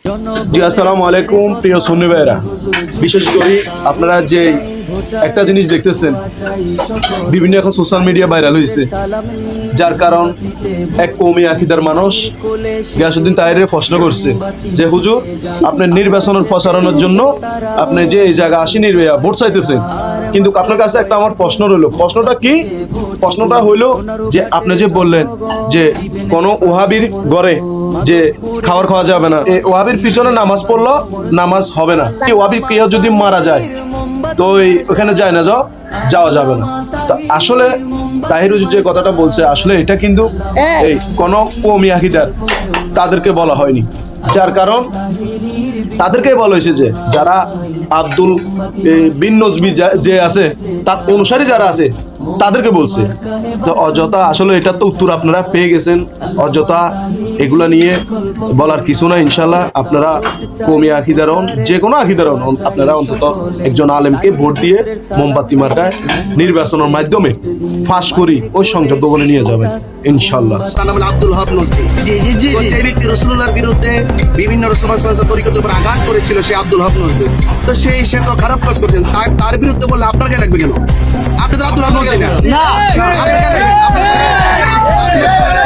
জি আসসালামু আলাইকুম প্রিয় সুন্নি ভাইরা, বিশেষ করে আপনারা যে একটা জিনিস দেখতেছেন, বিভিন্ন এখন সোশ্যাল মিডিয়া ভাইরাল হয়েছে, যার কারণ এক কওমি আকিদার মানুষ গিয়াসউদ্দিন তাহেরে প্রশ্ন করছে যে হুজুর, আপনি নির্বাচনের প্রচারণার জন্য আপনি যে এই জায়গা আসি নির্বাচন ভোট চাইতেছেন, কিন্তু আপনার কাছে একটা আমার প্রশ্ন রইল। প্রশ্নটা কি? প্রশ্নটা হইলো যে আপনি যে বললেন যে কোনো ওহাবির ঘরে যে খাওয়া যাবে না, এই ওহাবির পিছনে নামাজ পড়লো নামাজ হবে না, কি ওহাবি কেউ যদি মারা যায় তো ওখানে যায় না যাওয়া যাবে না। তো আসলে তাহির হুজুর যে কথাটা বলছে, আসলে এটা কিন্তু এই কোন কওমি আকীদার তাদেরকে বলা হয়নি, যার কারণ তাদেরকে বলা হয়েছে যে যারা আব্দুল বিন নজবি যে আছে তার অনুসারী যারা আছে তাদেরকে বলছে। তো অযথা আসলে এটার তো উত্তর আপনারা পেয়ে গেছেন, অযথা এগুলা নিয়ে বলার কিছু না। ইনশাল্লাহ আপনারা কওমি আকীদার হন, যে কোনো আকীদার হন, আপনারা অন্তত একজন আলেমকে ভোট দিয়ে মোমবাতি মার্কায় নির্বাচনের মাধ্যমে ফাঁস করি ওই সংসদ ভবনে নিয়ে যাবেন ইনশাল্লাহ। আব্দুল হক নজরী, যে ব্যক্তি রাসূলুল্লাহর বিরুদ্ধে বিভিন্ন তরিকতের উপর আঘাত করেছিল, সে আব্দুল হক নজরী। তো সে তো খারাপ কাজ করছেন, তার বিরুদ্ধে বললে আপনার কে লাগবে কেন? আপনি তো আব্দুল হক নজরী না, আপনার কে লাগবে?